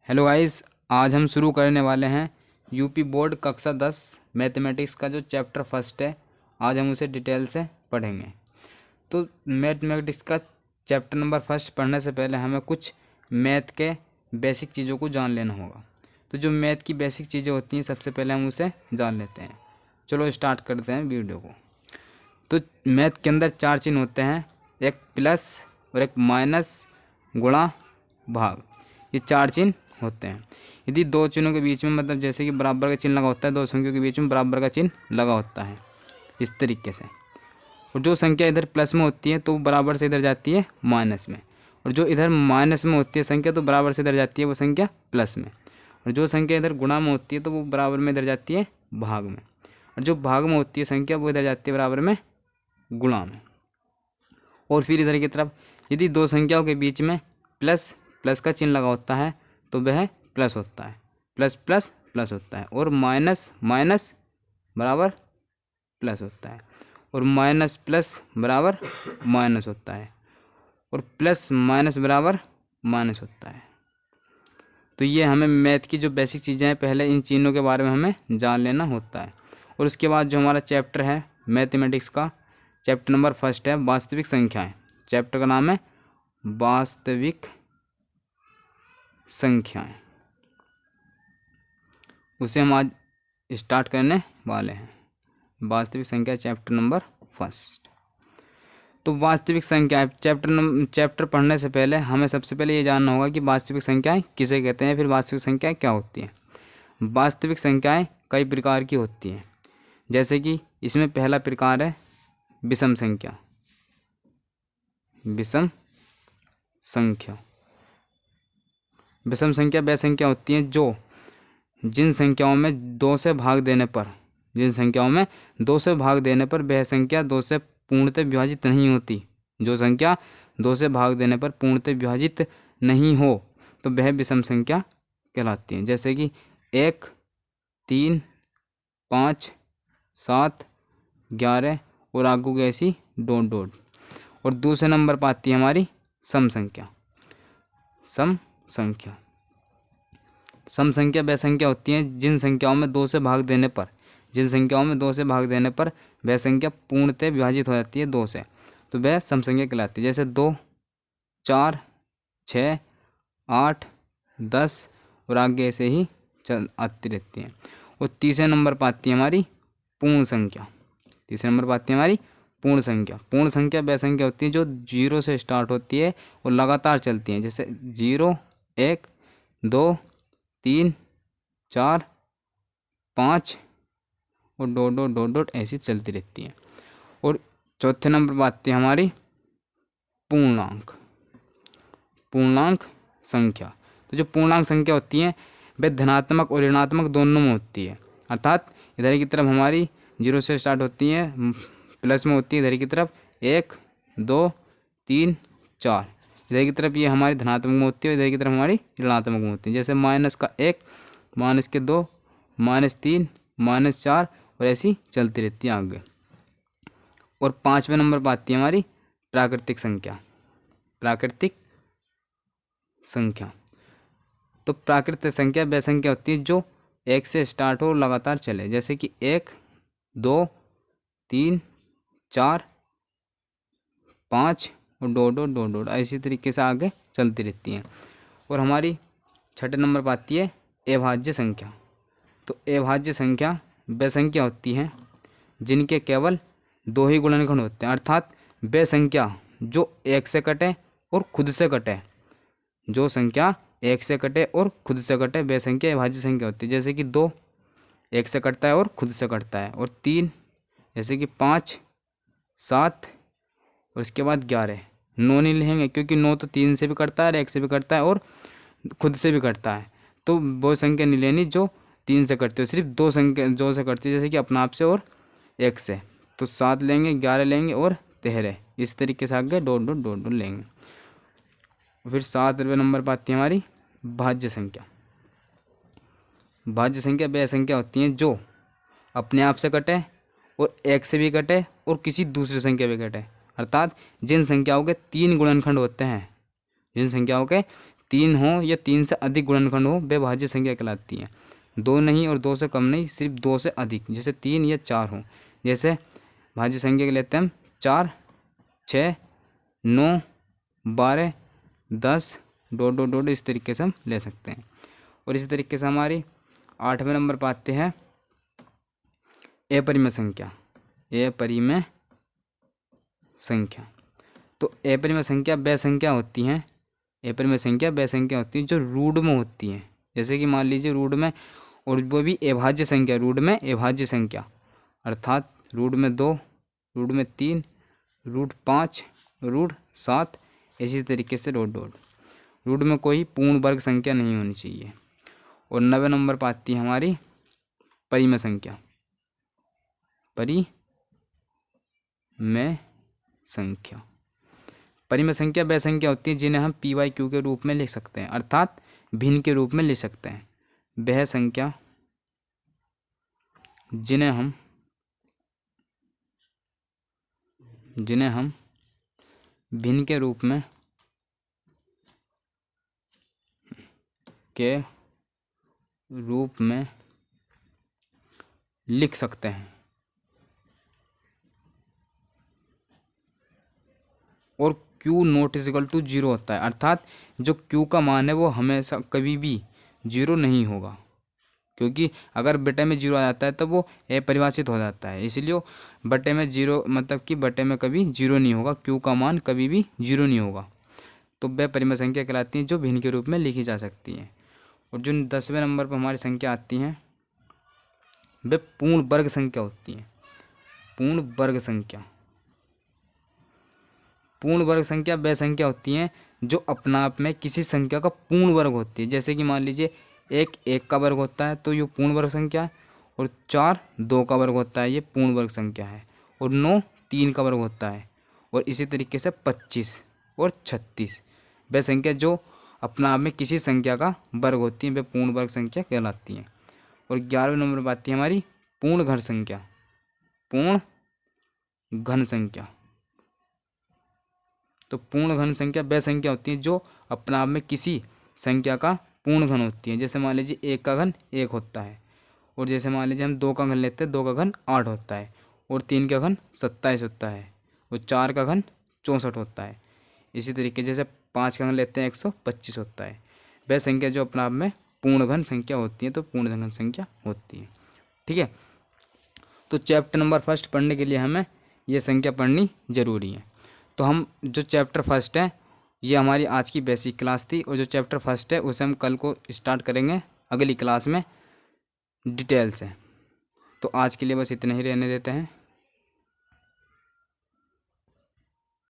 Hello guys, आज हम शुरू करने वाले हैं यूपी बोर्ड कक्षा 10 मैथमेटिक्स का जो चैप्टर फर्स्ट है। आज हम उसे डिटेल से पढ़ेंगे। तो मैथमेटिक्स का चैप्टर नंबर फर्स्ट पढ़ने से पहले हमें कुछ मैथ के बेसिक चीज़ों को जान लेना होगा। तो जो मैथ की बेसिक चीज़ें होती हैं सबसे पहले हम उसे जान लेते हैं। चलो स्टार्ट करते हैं वीडियो को। तो मैथ के अंदर चार चिन्ह होते हैं, एक प्लस और एक माइनस, गुणा, भाग। ये चार चिन्ह होते हैं। यदि दो चिन्हों के बीच में मतलब जैसे कि बराबर का चिन्ह लगा होता है, दो संख्याओं के बीच में बराबर का चिन्ह लगा होता है इस तरीके से। और जो संख्या इधर प्लस में होती है तो वो बराबर से इधर जाती है माइनस में, और जो इधर माइनस में होती है संख्या तो बराबर से इधर जाती है वो संख्या प्लस में, और जो संख्या इधर गुणा में होती है तो वो बराबर में इधर जाती है भाग में, और जो भाग में होती है संख्या वो इधर जाती है बराबर में गुणा में। और फिर इधर की तरफ यदि दो संख्याओं के बीच में प्लस प्लस का चिन्ह लगा होता है तो वह प्लस होता है, प्लस प्लस प्लस होता है, और माइनस माइनस बराबर प्लस होता है, और माइनस प्लस बराबर माइनस होता है, और प्लस माइनस बराबर माइनस होता है। तो ये हमें मैथ की जो बेसिक चीज़ें हैं पहले इन चिन्हों के बारे में हमें जान लेना होता है। और उसके बाद जो हमारा चैप्टर है मैथमेटिक्स का, चैप्टर नंबर फर्स्ट है वास्तविक संख्याएं। चैप्टर का नाम है वास्तविक संख्याएं। उसे हम आज स्टार्ट करने वाले हैं। वास्तविक संख्या चैप्टर नंबर फर्स्ट। तो वास्तविक संख्या चैप्टर पढ़ने से पहले हमें सबसे पहले ये जानना होगा कि वास्तविक संख्याएं किसे कहते हैं, फिर वास्तविक संख्याएं क्या होती हैं। वास्तविक संख्याएं कई प्रकार की होती हैं, जैसे कि इसमें पहला प्रकार है विषम संख्या। विषम संख्या विषम संख्या वह संख्या होती हैं जो जिन संख्याओं में दो से भाग देने पर वह संख्या दो से पूर्णतः विभाजित नहीं होती। जो संख्या दो से भाग देने पर पूर्णतः विभाजित नहीं हो तो वह विषम संख्या कहलाती है। जैसे कि 1, 3, 5, 7, 11 और आगू की ऐसी डॉट डॉट। और दूसरे नंबर पर आती है हमारी सम संख्या। सम संख्या वह संख्या होती है जिन संख्याओं में दो से भाग देने पर वह संख्या पूर्णतः विभाजित हो जाती है दो से, तो वह सम संख्या कहलाती है। जैसे 2, 4, 6, 8, 10 और आगे ऐसे ही चल आती रहती हैं। और तीसरे नंबर पर आती है हमारी पूर्ण संख्या। पूर्ण संख्या वह संख्या होती है जो 0 से स्टार्ट होती है और लगातार चलती हैं। जैसे 0, 1, 2, 3, 4, 5 और डॉट डॉट डॉट डॉट ऐसी चलती रहती हैं। और चौथे नंबर पर आती है हमारी पूर्णांक संख्या। तो जो पूर्णांक संख्या होती हैं वे धनात्मक और ऋणात्मक दोनों में होती है। अर्थात इधर की तरफ हमारी 0 से स्टार्ट होती हैं, प्लस में होती है इधर की तरफ 1, 2, 3, 4। इधर की तरफ ये हमारी धनात्मक में होती है, इधर की तरफ हमारी ऋणात्मक में होती है। जैसे माइनस का 1, माइनस के 2, -3, -4 और ऐसी चलती रहती है आगे। और पाँचवें नंबर पर आती है हमारी प्राकृतिक संख्या। तो प्राकृतिक संख्या वह संख्या होती है जो 1 से स्टार्ट हो और लगातार चले। जैसे कि 1, 2, 3, 4, 5 और डॉट डॉट डॉट डॉट ऐसी तरीके से आगे चलती रहती हैं। और हमारी छठे नंबर पर आती है अभाज्य संख्या। तो अभाज्य संख्या वह संख्या होती है जिनके केवल दो ही गुणनखंड होते हैं। अर्थात वह संख्या जो 1 से कटे और खुद से कटे, वह संख्या वह संख्या अभाज्य संख्या होती है। जैसे कि 2 1 से कटता है और खुद से कटता है, और 3 जैसे कि 5, 7 और इसके बाद 11। 9 नहीं लेंगे क्योंकि 9 तो 3 से भी कटता है, 1 से भी कटता है और खुद से भी कटता है, तो वो संख्या नहीं लेनी जो 3 से कटती है। सिर्फ दो संख्या जो से कटती है, जैसे कि अपना आप से और 1 से, तो 7 लेंगे, 11 लेंगे और 13। इस तरीके से आगे डॉट डॉट डॉट डॉट लेंगे। फिर 7वें नंबर पर आती है हमारी भाज्य संख्या। भाज्य संख्या वह संख्या होती हैं जो अपने आप से कटे और 1 से भी कटे और किसी दूसरी संख्या भी कटे। अर्थात जिन संख्याओं के 3 गुणनखंड होते हैं, 3 हो या 3 से अधिक गुणनखंड हो वे भाज्य संख्या कहलाती हैं। 2 नहीं और 2 से कम नहीं, सिर्फ 2 से अधिक, जैसे 3 या 4 हो। जैसे भाज्य संख्या के लेते हैं हम 4, 6, 9, 12, 10, डॉट डॉट डॉट, इस तरीके से हम ले सकते हैं। और इसी तरीके से हमारी 8वें नंबर पर आते हैं अपरिमेय संख्या। अपरिमेय संख्या, तो अपरिमेय संख्या वह संख्या होती हैं, अपरिमेय संख्या वह संख्या होती है जो रूट में होती हैं। जैसे कि मान लीजिए रूट में, और वो भी अभाज्य संख्या, रूट में अभाज्य संख्या, अर्थात रूट में 2, रूट में 3, रूट 5, रूट 7, इसी तरीके से डॉट डॉट। रूट में कोई पूर्ण वर्ग संख्या नहीं होनी चाहिए। और 9वें नंबर पर आती है हमारी परिमेय संख्या। परिमेय संख्या, परिमेय संख्या वह संख्या होती है जिन्हें हम पी वाई क्यू के रूप में लिख सकते हैं, अर्थात भिन्न के रूप में लिख सकते हैं। वह संख्या जिन्हें हम भिन्न के रूप में लिख सकते हैं। और Q नॉट इजिकल टू 0 होता है, अर्थात जो Q का मान है वो हमेशा कभी भी 0 नहीं होगा, क्योंकि अगर बटे में 0 आ जाता है तो वो अपरिभाषित हो जाता है। इसलिए बटे में 0 मतलब कि बटे में कभी 0 नहीं होगा, Q का मान कभी भी 0 नहीं होगा। तो वह परिमेय संख्या कहलाती हैं जो भिन्न के रूप में लिखी जा सकती हैं। और जो 10वें नंबर पर हमारी संख्या आती हैं वे पूर्ण वर्ग संख्या होती हैं। पूर्ण वर्ग संख्या, पूर्ण वर्ग संख्या वह संख्या होती हैं जो अपना आप में किसी संख्या का पूर्ण वर्ग होती है। जैसे कि मान लीजिए 1 का वर्ग होता है तो ये पूर्ण वर्ग संख्या है, और 4 2 का वर्ग होता है, ये पूर्ण वर्ग संख्या है, और 9 3 का वर्ग होता है, और इसी तरीके से 25 और 36 वह संख्या जो अपना आप में किसी संख्या का वर्ग होती है, वे पूर्ण वर्ग संख्या कहलाती हैं। और 11वें नंबर पर आती है हमारी पूर्ण घन संख्या। पूर्ण घन संख्या, तो पूर्ण घन संख्या वह संख्या होती है जो अपना आप में किसी संख्या का पूर्ण घन होती है। जैसे मान लीजिए 1 का घन 1 होता है, और जैसे मान लीजिए हम 2 का घन लेते हैं, 2 का घन 8 होता है, और 3 का घन 27 होता है, और 4 का घन 64 होता है। इसी तरीके जैसे 5 का घन लेते हैं 125 होता है। वह संख्या जो अपना आप में पूर्ण घन संख्या होती है, तो पूर्ण घन संख्या होती है। ठीक है, तो चैप्टर नंबर 1 पढ़ने के लिए हमें ये संख्या पढ़नी जरूरी है। तो हम जो चैप्टर 1 है ये हमारी आज की बेसिक क्लास थी, और जो चैप्टर 1 है उसे हम कल को स्टार्ट करेंगे अगली क्लास में डिटेल से। तो आज के लिए बस इतना ही रहने देते हैं।